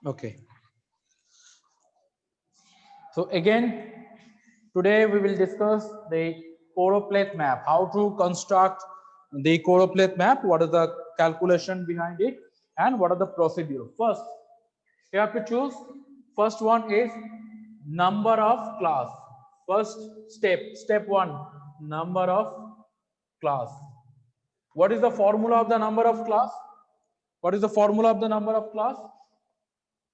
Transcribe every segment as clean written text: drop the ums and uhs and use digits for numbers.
Okay. So again, today we will discuss the choropleth map, how to construct the choropleth map, what is the calculation behind it, and what are the procedure. First, you have to choose. First one is number of class. First step one, number of class. What is the formula of the number of class? What is the formula of the number of class?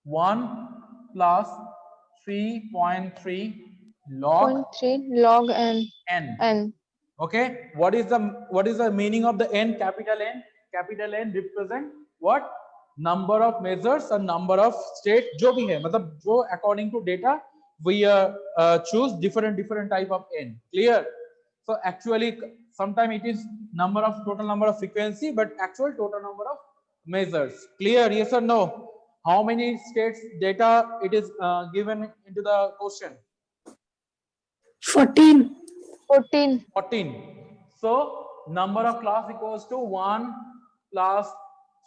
1 plus 3.3 log 0.3 log n. n. Okay, what is the meaning of the n? Capital N? Capital N represent what? Number of measures and number of state जो भी है मतलब जो according to data we choose different type of n. Clear? So actually sometime it is total number of frequency, but actual total number of measures. Clear? Yes or no? How many states data it is given into the question? 14. 14. 14. So number of class equals to 1 plus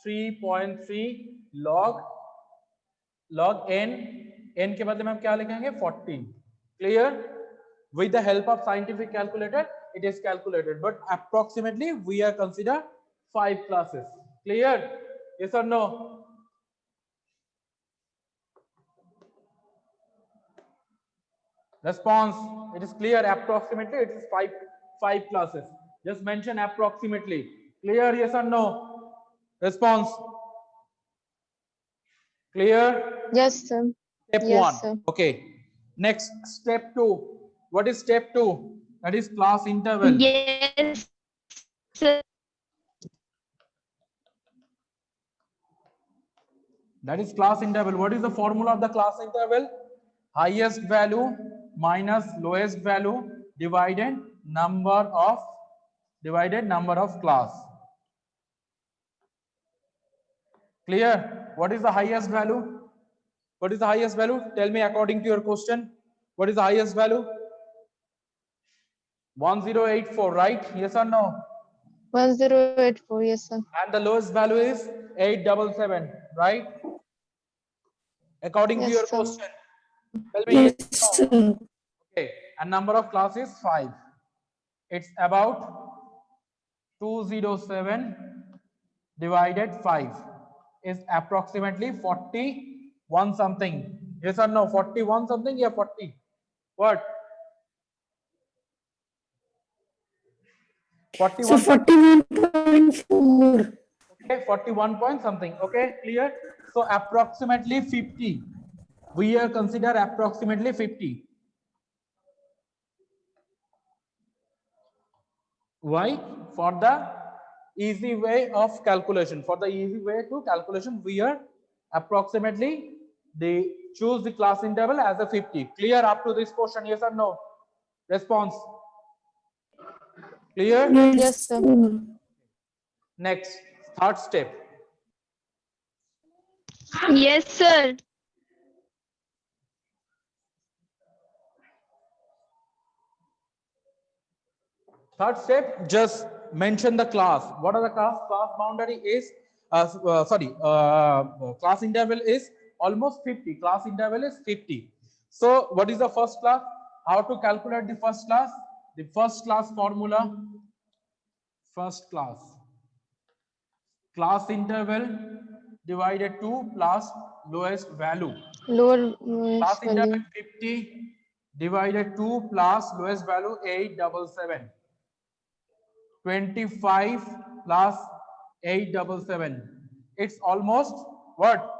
3.3 log n. n के बदले में हम क्या लिखेंगे? 14. Clear? With the help of scientific calculator it is calculated, but approximately we are consider 5 classes. Clear? Yes or no? Response. It is clear. Approximately it is five classes. Just mention approximately. Clear? Yes or no? Response. Clear? Yes, sir. Step Yes, one. sir. Okay. Next, step two. What is step two? That is class interval. Yes, sir. That is class interval. What is the formula of the class interval? Highest value minus lowest value divided number of class. Clear? What is the highest value? What is the highest value? Tell me according to your question. What is the highest value? 1084, right? Yes or no? 1084. Yes, sir. And the lowest value is 877, right? According to your Yes, sir. question. Tell me yes Yes, or no. sir. Okay. And number of class is 5. It's about 207 divided 5 is approximately 41 something. Yes or no? 41 something? Yeah, 40. What? 41. So 41.4. Okay, 41 point something. Okay, clear? So approximately 50. We consider approximately 50. Why? For the easy way of calculation. For the easy way to calculation, we are approximately they choose the class interval as a 50. Clear up to this portion? Yes or no? Response. Clear? Yes, sir. Next, third step. Yes, sir. Third step, just mention the class. What are the class? Class boundary is, class interval is almost 50. Class interval is 50. So what is the first class? How to calculate the first class? The first class formula, first class interval divided to plus lowest value. Lowest Class interval value. 50 divided to plus lowest value 877. 25 plus 877. It's almost what?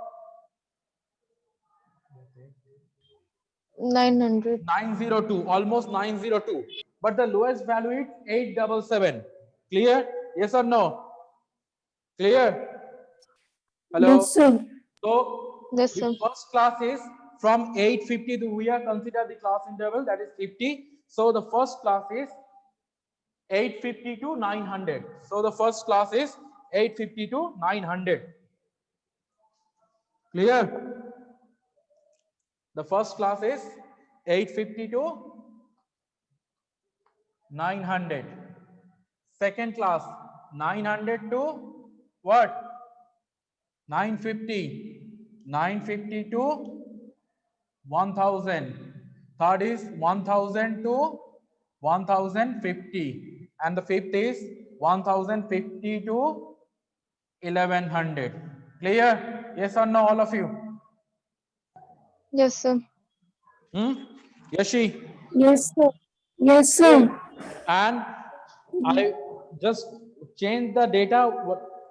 900. 902. Almost 902. But the lowest value is 877. Clear? Yes or no? Clear? Hello? Yes, sir. So Yes, the sir. first class is from 850 to we are consider the class interval that is 50. So the first class is 850 to 900. So the first class is 850 to 900. Clear? The first class is 850 to 900. Second class 900 to what? 950. 950 to 1000. Third is 1000 to 1050, and the fifth is 1050 to 1100. Clear? Yes or no, all of you? Yes, sir. Yashi? Yes, sir. Yes, sir. And I just change the data.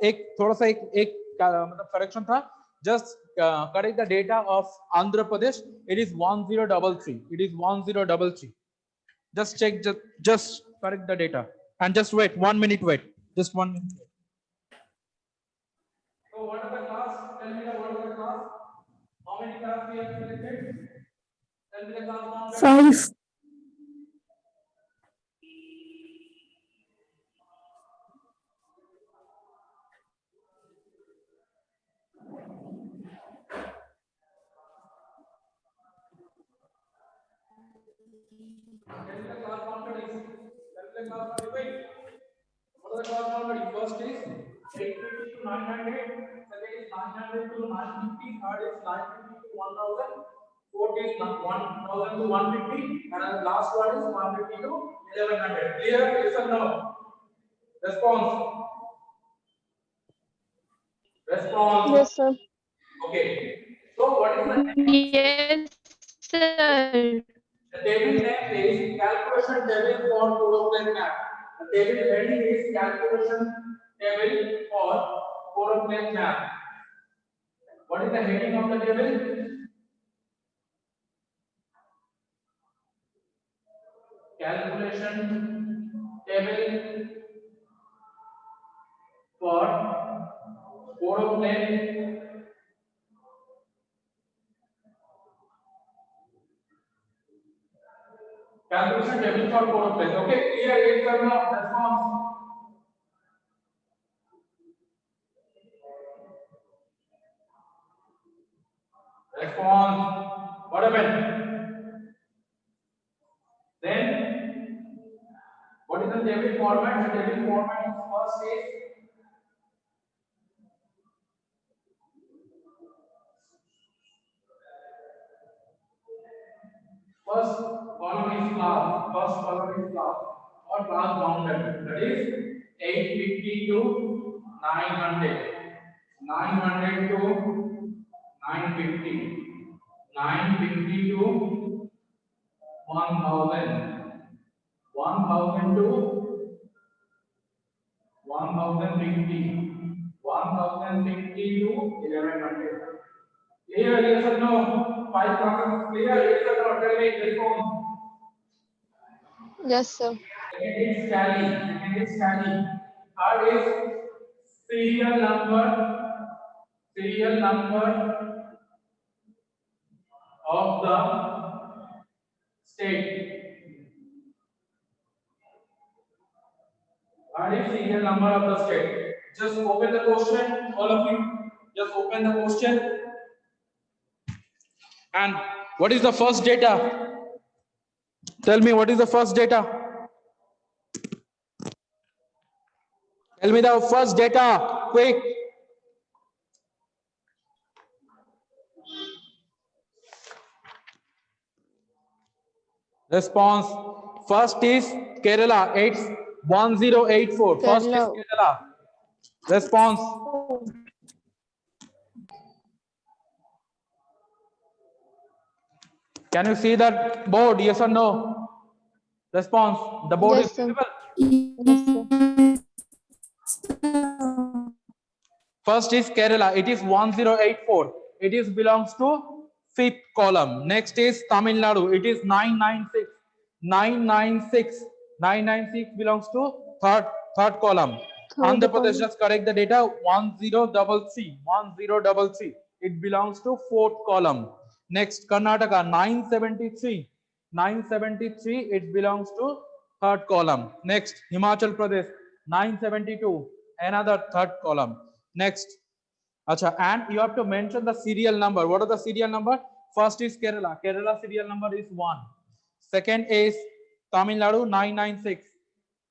एक थोड़ा सा एक मतलब correction था. Just correct the data of Andhra Pradesh. It is 1033. It is 1033. Just check. Just correct the data and just wait 1 minute. Wait. Just 1 minute. So what are the class? Tell me what are the class? How many class we have selected? Tell me the class number. 5. First is 850 to 900, second is 900 to 950, third is 950 to 1000, fourth is 1000 to 150, and the last one is 150 to 1100. Clear? Yes or no? Response. Response. Yes, sir. Okay. So what is the Yes, sir. The table name is calculation table for choropleth map. The table heading is calculation table for choropleth map. What is the heading of the table? Calculation table for choropleth. Calculation table for choropleth. Okay, clear? Yes or no? Response. Response. What happened? Then, what is the table format? The table format is first is first column is class. First column is class or class bounded. That is 850 to 900. 900 to 950. 950 to 1000. 1000 to 1050. 1050 to 1100. Clear? Yes or no? 5 classes. Clear? Yes or no? Tell me. Respond. Yes, sir. Second is tally. Second is tally. Third is serial number. Serial number of the state. Third is serial number of the state. Just open the question, all of you. Just open the question. And what is the first data? Tell me what is the first data? Tell me the first data, quick. Response. First is Kerala, 81084. First is Kerala. Kerala. Response. Can you see that board? Yes or no? Response. The board Yes, is sir. visible. Yes, sir. First is Kerala. It is 1084. It is belongs to fifth column. Next is Tamil Nadu. It is 996. 996. 996 belongs to third column. Third Andhra Pradesh, column. just correct the data. 1033. 1033. It belongs to fourth column. Next, Karnataka 973. 973. It belongs to third column. Next, Himachal Pradesh 972. Another third column. Next, acha, and you have to mention the serial number. What are the serial number? First is Kerala. Kerala serial number is 1. Second is Tamil Nadu 996.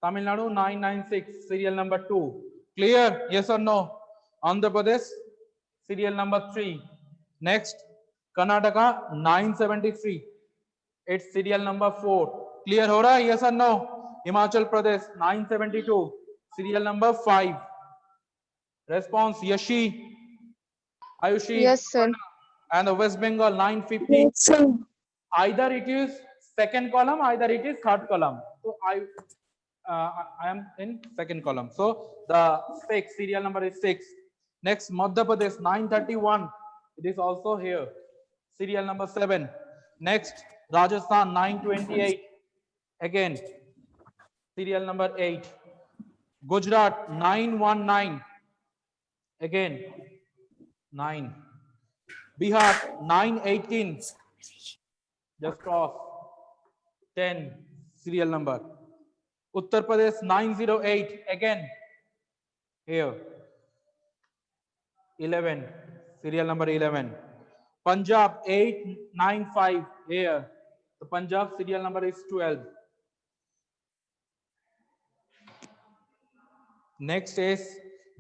Tamil Nadu 996. Serial number 2. Clear? Yes or no? Andhra Pradesh serial number 3. Next, Karnataka 973. It's serial number 4. Clear हो रहा है? Yes or no? Himachal Pradesh 972. Serial number 5. Response Yashi, Ayushi, Yes, sir. and the West Bengal 950. Yes, sir. Either it is second column, either it is third column. So I am in second column. So the 6 serial number is 6. Next, Madhya Pradesh 931. It is also here. Serial number 7. Next, Rajasthan 928. Again, serial number 8. Gujarat 919. Again, 9. Bihar 918. Just cross. 10 serial number. Uttar Pradesh 908. Again, here. 11 serial number 11. Punjab 895 here. The Punjab serial number is 12. Next is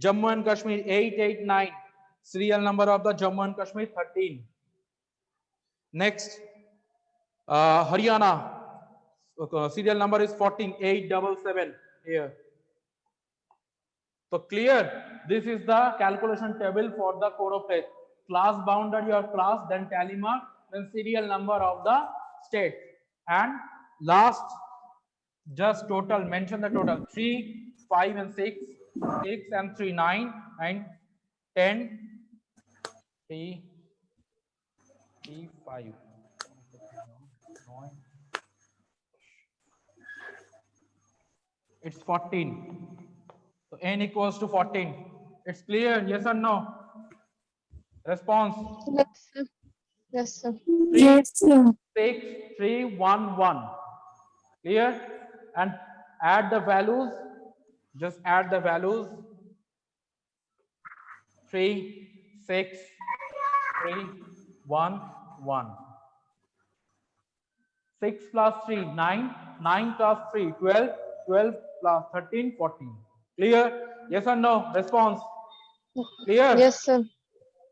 Jammu and Kashmir 889. Serial number of the Jammu and Kashmir 13. Next, Haryana serial number is 14 877 here. So clear. This is the calculation table for the choropleth. Class boundary or class, then tally mark, then serial number of the state, and last just total. Mention the total: 3, 5, and 6, 6 and 3, 9, 9, 10, 3, 5. It's 14. So n equals to 14. It's clear? Yes or no? Response: Yes, sir. Yes, sir. Yes, sir. 6, 3, 1, 1. Clear? And add the values. Just add the values. 3, 6, 3, 1, 1. 6 plus 3, 9. 9 plus 3, 12. 12 plus 13, 14. Clear? Yes or no? Response: clear? Yes, sir.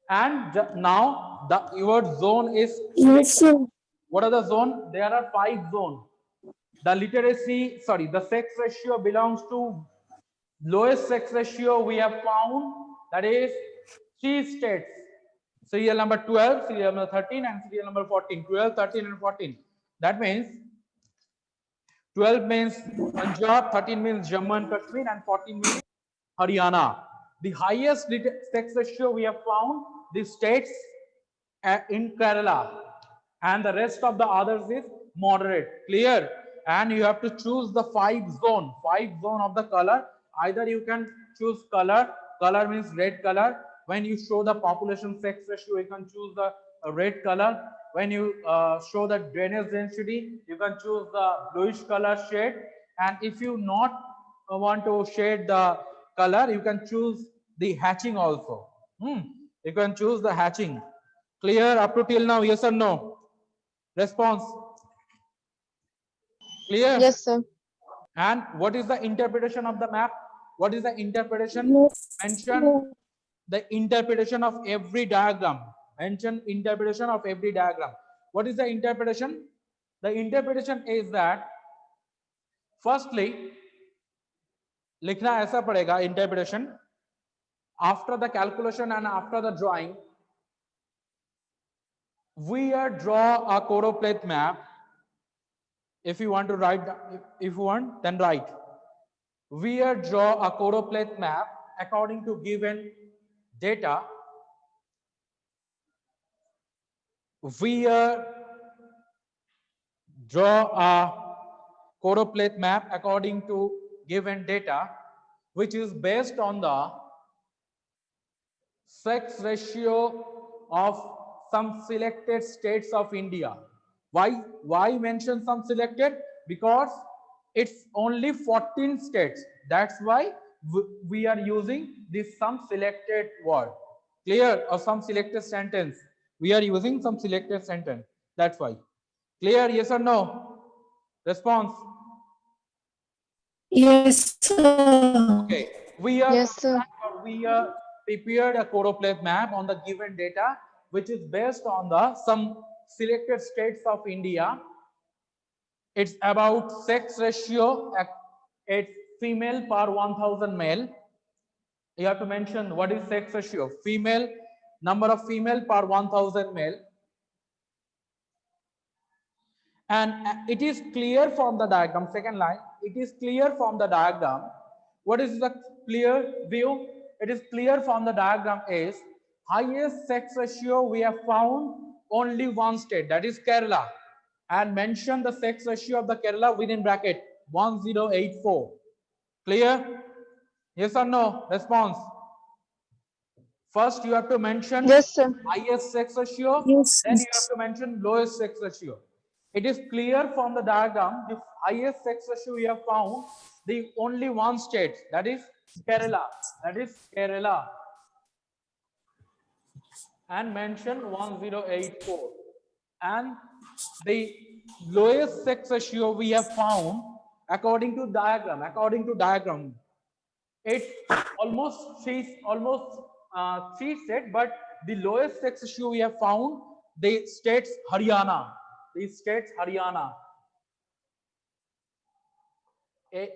And now your zone is, Yes, sir. what are the zone? There are 5 zones. The the sex ratio belongs to lowest sex ratio we have found, that is 3 states. Serial number 12, serial number 13, and serial number 14. 12, 13, and 14. That means 12 means Punjab, 13 means Jammu and Kashmir, and 14 means Haryana. The highest sex ratio we have found the states in Kerala, and the rest of the others is moderate. Clear? And you have to choose the 5 zone of the color. Either you can choose color means red color. When you show the population sex ratio, you can choose the red color. When you show the drainage density, you can choose the bluish color shade. And if you not want to shade the color, you can choose the hatching also. You can choose the hatching. Clear up to till now? Yes or no? Response: clear? Yes, sir. And what is the interpretation of the map? What is the interpretation? Yes, Mention sir. the interpretation of every diagram. Mention interpretation of every diagram. What is the interpretation? The interpretation is that, firstly, लिखना ऐसा पड़ेगा interpretation. After the calculation and after the drawing, we draw a choropleth map. If you want to write, if you want, then write. We draw a choropleth map according to given data. We draw a choropleth map according to given data, which is based on the sex ratio of some selected states of India. Why mention some selected? Because it's only 14 states. That's why we are using this some selected word. Clear? Or some selected sentence. We are using some selected sentence. That's why. Clear? Yes or no? Response: Yes, sir. okay. We Yes, sir. prepared a choropleth map on the given data, which is based on the some selected states of India. It's about sex ratio. It's female per 1000 male. You have to mention what is sex ratio. Female, number of female per 1000 male. And it is clear from the diagram, second line, it is clear from the diagram. What is the clear view? It is clear from the diagram is highest sex ratio we have found only one state, that is Kerala. And mention the sex ratio of the Kerala within bracket 1084. Clear? Yes or no? Response. First you have to mention Yes, sir. highest sex ratio, Yes, then you have yes. to mention lowest sex ratio. It is clear from the diagram, the highest sex ratio we have found, the only one state, that is Kerala. That is Kerala. And mention 1084. And the lowest sex ratio we have found according to diagram, it's almost three states, but the lowest sex ratio we have found the states Haryana.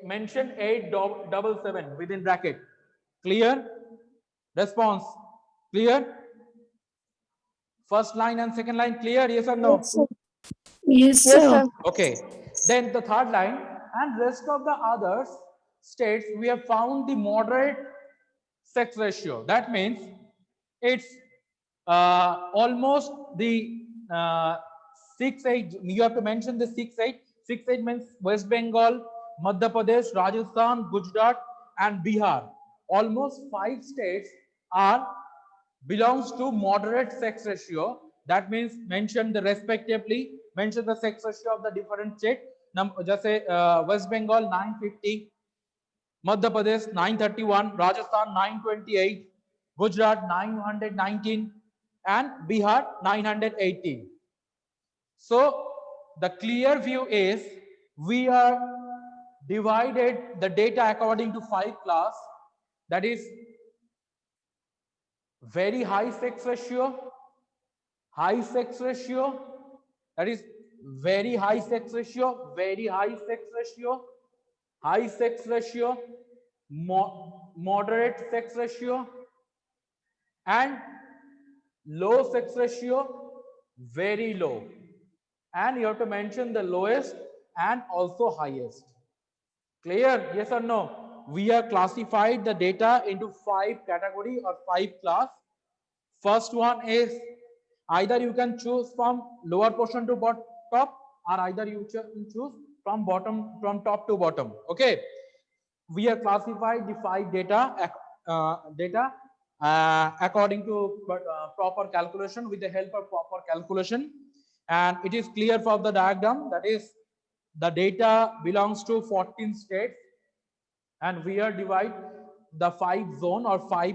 Mention 877 within bracket. Clear? Response. Clear? First line and second line clear? Yes or no? Yes, sir. Yes, Yes, sir. sir. Okay. Then the third line, and rest of the others states we have found the moderate sex ratio. That means it's almost the 6-8. You have to mention the 6-8. 6-8 means West Bengal, Madhya Pradesh, Rajasthan, Gujarat, and Bihar. Almost 5 states are belongs to moderate sex ratio. That means mention the respectively, mention the sex ratio of the different state. Just say West Bengal 950, Madhya Pradesh 931, Rajasthan 928, Gujarat 919, and Bihar 918. So the clear view is we are divided the data according to 5 class, that is very high sex ratio, that is very high sex ratio, high sex ratio, moderate sex ratio, and low sex ratio, very low. And you have to mention the lowest and also highest. Clear? Yes or no? We have classified the data into 5 category or 5 class. First one is either you can choose from lower portion to top, or either you choose from top to bottom. Okay, we have classified the 5 data according to proper calculation, with the help of proper calculation, and it is clear from the diagram, that is the data belongs to 14 states, and we are divide the 5 zone or 5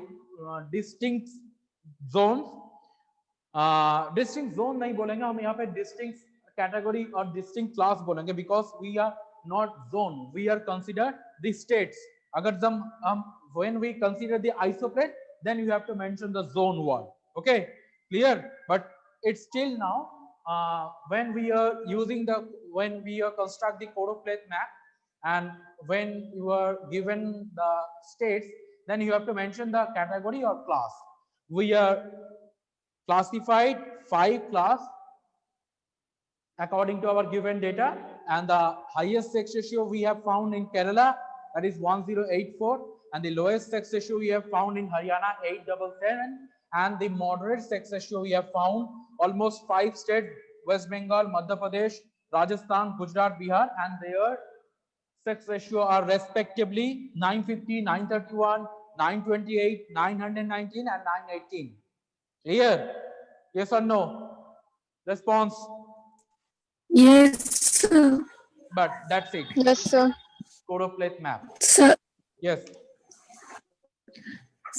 distinct zones. Distinct zone नहीं बोलेंगे हम यहाँ पे, distinct category or distinct class बोलेंगे, because we are not zone, we are consider the states. अगर हम when we consider the isoplate, then you have to mention the zone 1. Okay, clear? But it's still now when we are construct the choropleth map, and when you are given the states, then you have to mention the category or class. We are classified 5 class according to our given data, and the highest sex ratio we have found in Kerala, that is 1084, and the lowest sex ratio we have found in Haryana 877, and the moderate sex ratio we have found almost 5 states, West Bengal, Madhya Pradesh, Rajasthan, Gujarat, Bihar, and their sex ratio are respectively 950, 931, 928, 919, and 918. Clear? Yes or no? Response. Yes, sir. But that's it. Yes, sir. Choropleth map. Sir, Yes.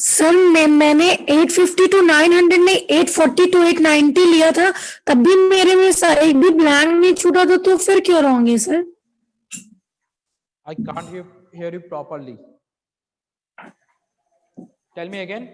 Sir मैंने 850 to 900 नहीं 840 to 890 लिया था, तब भी मेरे में एक भी ब्लैंक नहीं छूटा था, तो फिर क्यों रॉन्ग है sir? I can't hear you properly. Tell me again.